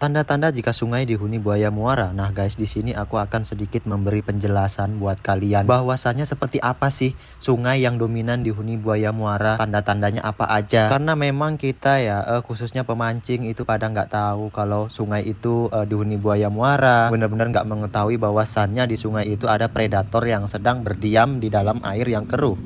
Tanda-tanda jika sungai dihuni buaya muara. Nah guys, di sini aku akan sedikit memberi penjelasan buat kalian bahwasannya seperti apa sih sungai yang dominan dihuni buaya muara, tanda-tandanya apa aja. Karena memang kita ya khususnya pemancing itu kadang nggak tahu kalau sungai itu dihuni buaya muara. Benar-benar nggak mengetahui bahwasannya di sungai itu ada predator yang sedang berdiam di dalam air yang keruh.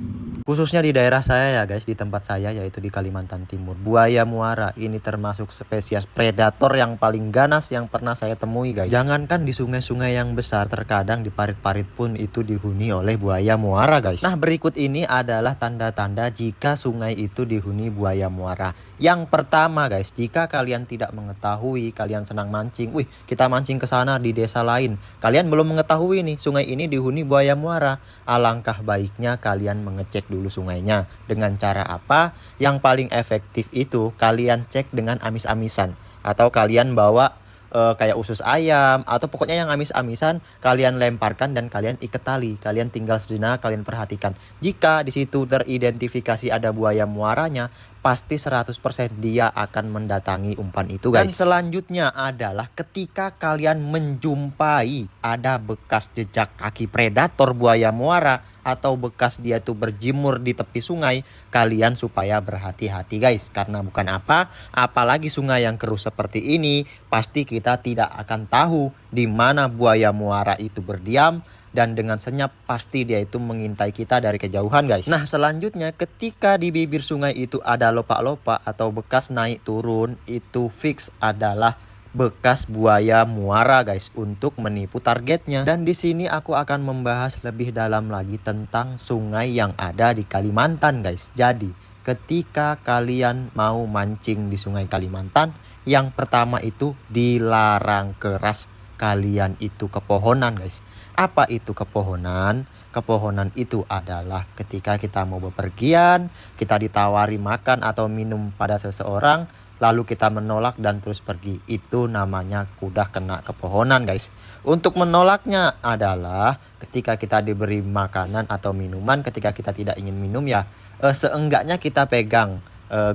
Khususnya di daerah saya ya guys, di tempat saya yaitu di Kalimantan Timur. Buaya muara ini termasuk spesies predator yang paling ganas yang pernah saya temui guys. Jangankan di sungai-sungai yang besar, terkadang di parit-parit pun itu dihuni oleh buaya muara guys. Nah berikut ini adalah tanda-tanda jika sungai itu dihuni buaya muara. Yang pertama guys, jika kalian tidak mengetahui, kalian senang mancing, wih kita mancing ke sana di desa lain, kalian belum mengetahui nih sungai ini dihuni buaya muara, alangkah baiknya kalian mengecek dulu sungainya. Dengan cara apa? Yang paling efektif itu kalian cek dengan amis-amisan, atau kalian bawa kayak usus ayam, atau pokoknya yang amis-amisan kalian lemparkan dan kalian ikat tali. Kalian tinggal sejenak, kalian perhatikan. Jika di situ teridentifikasi ada buaya muaranya, pasti 100% dia akan mendatangi umpan itu guys. Dan selanjutnya adalah ketika kalian menjumpai ada bekas jejak kaki predator buaya muara atau bekas dia tuh berjemur di tepi sungai, kalian supaya berhati-hati guys. Karena bukan apa, apalagi sungai yang keruh seperti ini, pasti kita tidak akan tahu di mana buaya muara itu berdiam. Dan dengan senyap pasti dia itu mengintai kita dari kejauhan guys. Nah selanjutnya ketika di bibir sungai itu ada lopak-lopak atau bekas naik turun, itu fix adalah bekas buaya muara guys untuk menipu targetnya. Dan di sini aku akan membahas lebih dalam lagi tentang sungai yang ada di Kalimantan guys. Jadi ketika kalian mau mancing di sungai Kalimantan, yang pertama itu dilarang keras kalian itu ke pohonan guys. Apa itu kepohonan? Kepohonan itu adalah ketika kita mau bepergian, kita ditawari makan atau minum pada seseorang, lalu kita menolak dan terus pergi. Itu namanya udah kena kepohonan guys. Untuk menolaknya adalah ketika kita diberi makanan atau minuman, ketika kita tidak ingin minum ya seenggaknya kita pegang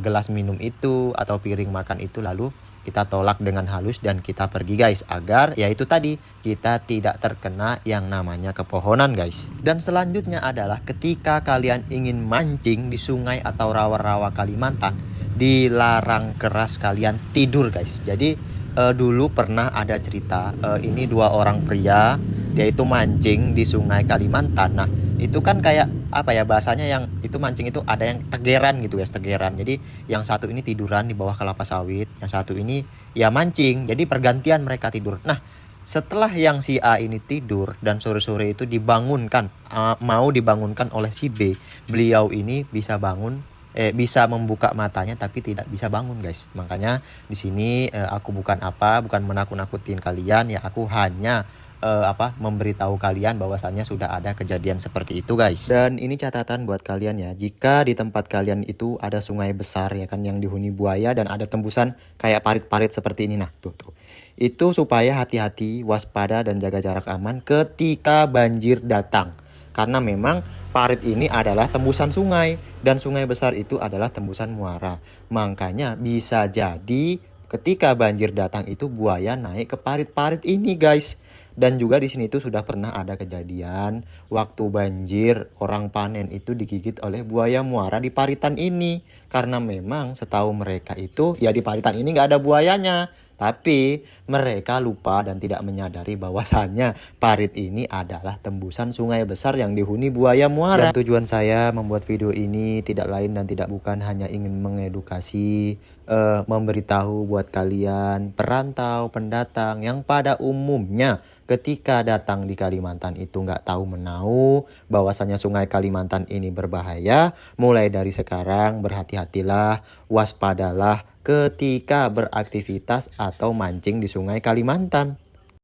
gelas minum itu atau piring makan itu, lalu kita tolak dengan halus dan kita pergi guys, agar ya itu tadi kita tidak terkena yang namanya kepohonan guys. Dan selanjutnya adalah ketika kalian ingin mancing di sungai atau rawa-rawa Kalimantan, dilarang keras kalian tidur guys. Jadi dulu pernah ada cerita, ini dua orang pria, dia itu mancing di sungai Kalimantan. Nah itu kan kayak apa ya bahasanya, yang itu mancing itu ada yang tegeran gitu guys, tegeran. Jadi yang satu ini tiduran di bawah kelapa sawit, yang satu ini ya mancing. Jadi pergantian mereka tidur. Nah setelah yang si A ini tidur dan sore-sore itu dibangunkan, mau dibangunkan oleh si B, beliau ini bisa bangun, bisa membuka matanya tapi tidak bisa bangun guys. Makanya di sini aku bukan menakut-nakutin kalian ya, aku hanya memberitahu kalian bahwasannya sudah ada kejadian seperti itu guys. Dan ini catatan buat kalian ya, jika di tempat kalian itu ada sungai besar ya kan yang dihuni buaya dan ada tembusan kayak parit-parit seperti ini, nah tuh itu supaya hati-hati, waspada dan jaga jarak aman ketika banjir datang. Karena memang parit ini adalah tembusan sungai dan sungai besar itu adalah tembusan muara. Makanya bisa jadi ketika banjir datang itu buaya naik ke parit-parit ini guys. Dan juga di sini tuh sudah pernah ada kejadian waktu banjir orang panen itu digigit oleh buaya muara di paritan ini. Karena memang setahu mereka itu ya di paritan ini nggak ada buayanya. Tapi mereka lupa dan tidak menyadari bahwasannya parit ini adalah tembusan sungai besar yang dihuni buaya muara. Dan tujuan saya membuat video ini tidak lain dan tidak bukan hanya ingin mengedukasi, memberitahu buat kalian perantau, pendatang yang pada umumnya ketika datang di Kalimantan itu nggak tahu menau bahwasannya sungai Kalimantan ini berbahaya. Mulai dari sekarang berhati-hatilah, waspadalah ketika beraktivitas atau mancing di sungai Kalimantan.